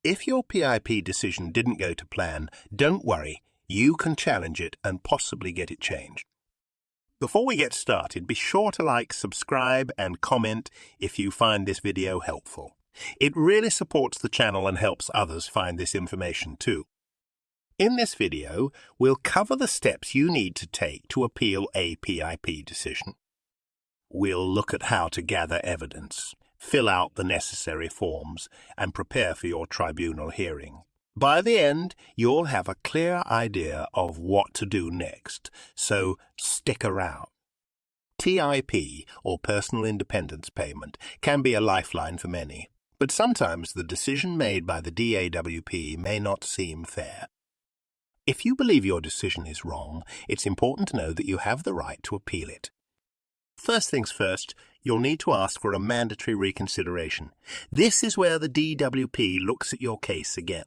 If your PIP decision didn't go to plan, don't worry, you can challenge it and possibly get it changed. Before we get started, be sure to like, subscribe, and comment if you find this video helpful. It really supports the channel and helps others find this information too. In this video, we'll cover the steps you need to take to appeal a PIP decision. We'll look at how to gather evidence, fill out the necessary forms, and prepare for your tribunal hearing. By the end, you'll have a clear idea of what to do next, so stick around. TIP, or Personal Independence Payment, can be a lifeline for many, but sometimes the decision made by the DAWP may not seem fair. If you believe your decision is wrong, it's important to know that you have the right to appeal it. First things first, you'll need to ask for a mandatory reconsideration. This is where the DWP looks at your case again.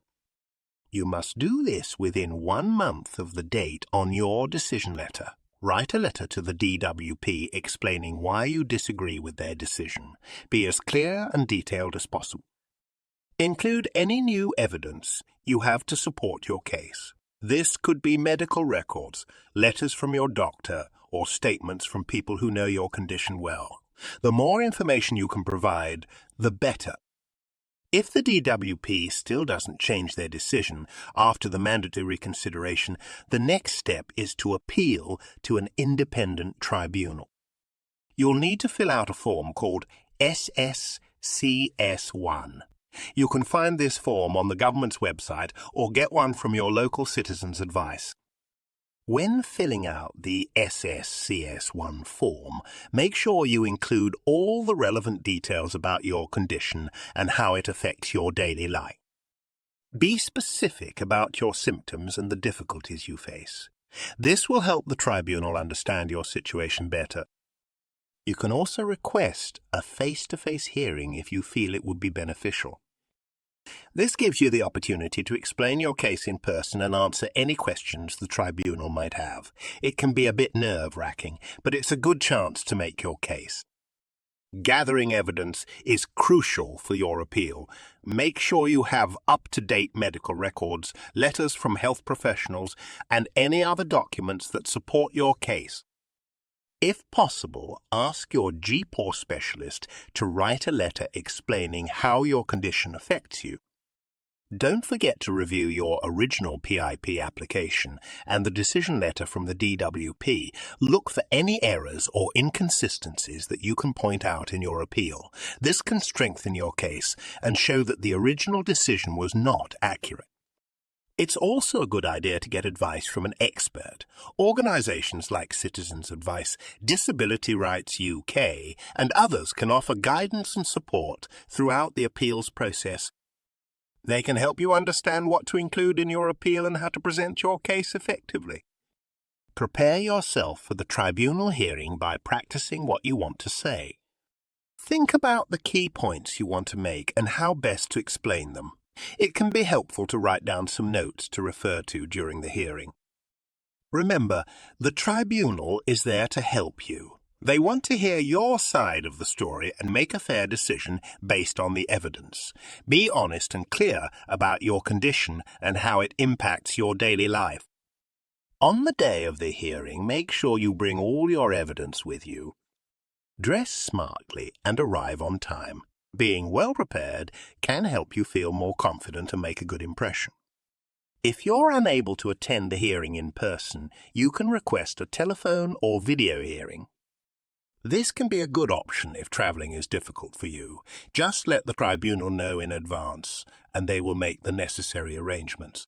You must do this within 1 month of the date on your decision letter. Write a letter to the DWP explaining why you disagree with their decision. Be as clear and detailed as possible. Include any new evidence you have to support your case. This could be medical records, letters from your doctor, or statements from people who know your condition well. The more information you can provide, the better. If the DWP still doesn't change their decision after the mandatory reconsideration, the next step is to appeal to an independent tribunal. You'll need to fill out a form called SSCS1. You can find this form on the government's website or get one from your local citizen's advice. When filling out the SSCS1 form, make sure you include all the relevant details about your condition and how it affects your daily life. Be specific about your symptoms and the difficulties you face. This will help the tribunal understand your situation better. You can also request a face-to-face hearing if you feel it would be beneficial. This gives you the opportunity to explain your case in person and answer any questions the tribunal might have. It can be a bit nerve-wracking, but it's a good chance to make your case. Gathering evidence is crucial for your appeal. Make sure you have up-to-date medical records, letters from health professionals, and any other documents that support your case. If possible, ask your GP specialist to write a letter explaining how your condition affects you. Don't forget to review your original PIP application and the decision letter from the DWP. Look for any errors or inconsistencies that you can point out in your appeal. This can strengthen your case and show that the original decision was not accurate. It's also a good idea to get advice from an expert. Organisations like Citizens Advice, Disability Rights UK, and others can offer guidance and support throughout the appeals process. They can help you understand what to include in your appeal and how to present your case effectively. Prepare yourself for the tribunal hearing by practicing what you want to say. Think about the key points you want to make and how best to explain them. It can be helpful to write down some notes to refer to during the hearing. Remember, the tribunal is there to help you. They want to hear your side of the story and make a fair decision based on the evidence. Be honest and clear about your condition and how it impacts your daily life. On the day of the hearing, make sure you bring all your evidence with you. Dress smartly and arrive on time. Being well prepared can help you feel more confident and make a good impression. If you're unable to attend the hearing in person, you can request a telephone or video hearing. This can be a good option if travelling is difficult for you. Just let the tribunal know in advance, and they will make the necessary arrangements.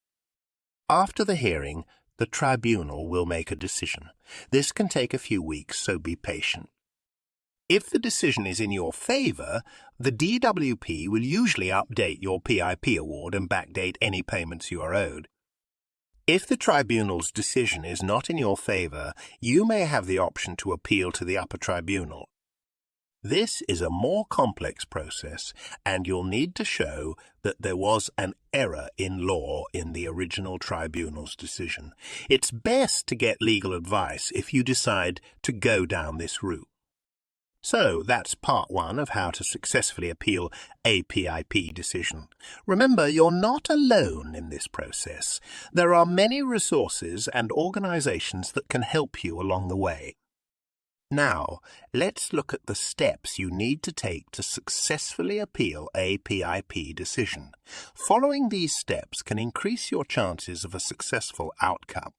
After the hearing, the tribunal will make a decision. This can take a few weeks, so be patient. If the decision is in your favour, the DWP will usually update your PIP award and backdate any payments you are owed. If the tribunal's decision is not in your favour, you may have the option to appeal to the upper tribunal. This is a more complex process, and you'll need to show that there was an error in law in the original tribunal's decision. It's best to get legal advice if you decide to go down this route. So that's part one of how to successfully appeal a PIP decision. Remember, you're not alone in this process. There are many resources and organizations that can help you along the way. Now, let's look at the steps you need to take to successfully appeal a PIP decision. Following these steps can increase your chances of a successful outcome.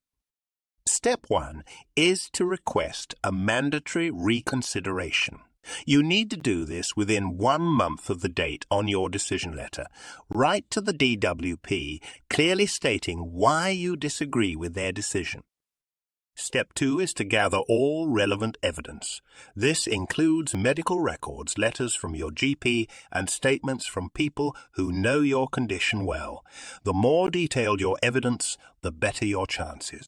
Step 1 is to request a mandatory reconsideration. You need to do this within 1 month of the date on your decision letter. Write to the DWP clearly stating why you disagree with their decision. Step 2 is to gather all relevant evidence. This includes medical records, letters from your GP, and statements from people who know your condition well. The more detailed your evidence, the better your chances.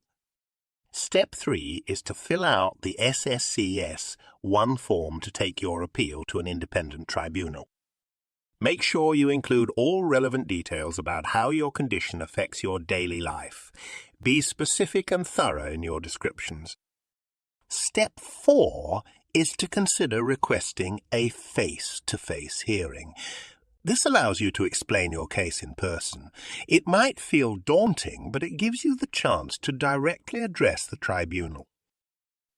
Step 3 is to fill out the SSCS-1 form to take your appeal to an independent tribunal. Make sure you include all relevant details about how your condition affects your daily life. Be specific and thorough in your descriptions. Step 4 is to consider requesting a face-to-face hearing. This allows you to explain your case in person. It might feel daunting, but it gives you the chance to directly address the tribunal.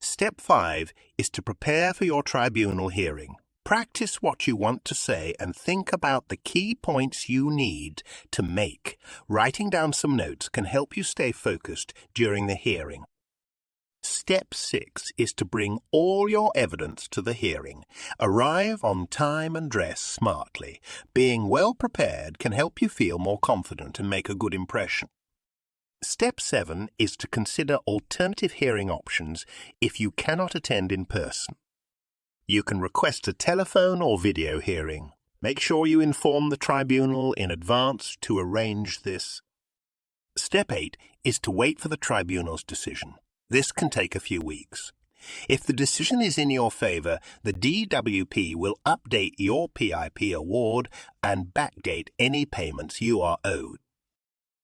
Step 5 is to prepare for your tribunal hearing. Practice what you want to say and think about the key points you need to make. Writing down some notes can help you stay focused during the hearing. Step 6 is to bring all your evidence to the hearing. Arrive on time and dress smartly. Being well prepared can help you feel more confident and make a good impression. Step 7 is to consider alternative hearing options if you cannot attend in person. You can request a telephone or video hearing. Make sure you inform the tribunal in advance to arrange this. Step 8 is to wait for the tribunal's decision. This can take a few weeks. If the decision is in your favor, the DWP will update your PIP award and backdate any payments you are owed.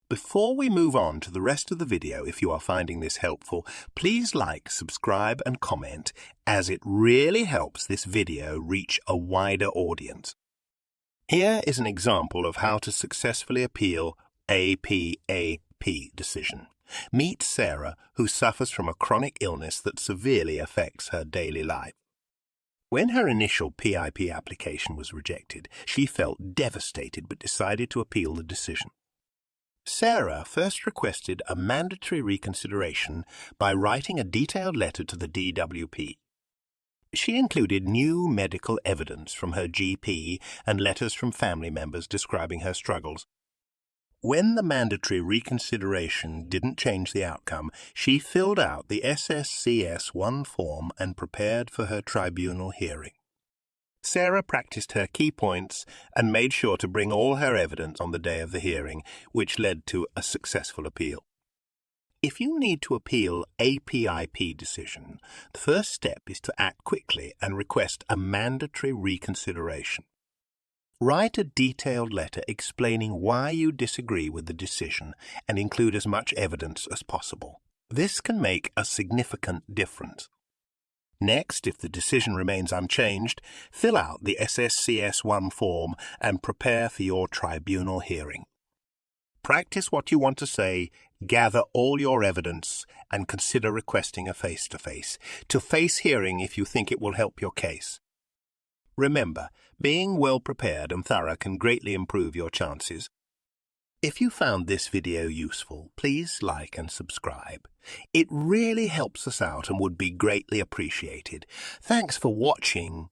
Before we move on to the rest of the video, if you are finding this helpful, please like, subscribe and comment, as it really helps this video reach a wider audience. Here is an example of how to successfully appeal a PIP decision. Meet Sarah, who suffers from a chronic illness that severely affects her daily life. When her initial PIP application was rejected, she felt devastated but decided to appeal the decision. Sarah first requested a mandatory reconsideration by writing a detailed letter to the DWP. She included new medical evidence from her GP and letters from family members describing her struggles. When the mandatory reconsideration didn't change the outcome, she filled out the SSCS-1 form and prepared for her tribunal hearing. Sarah practiced her key points and made sure to bring all her evidence on the day of the hearing, which led to a successful appeal. If you need to appeal a PIP decision, the first step is to act quickly and request a mandatory reconsideration. Write a detailed letter explaining why you disagree with the decision and include as much evidence as possible. This can make a significant difference. Next, if the decision remains unchanged, fill out the SSCS-1 form and prepare for your tribunal hearing. Practice what you want to say, gather all your evidence, and consider requesting a face-to-face hearing if you think it will help your case. Remember, being well prepared and thorough can greatly improve your chances. If you found this video useful, please like and subscribe. It really helps us out and would be greatly appreciated. Thanks for watching.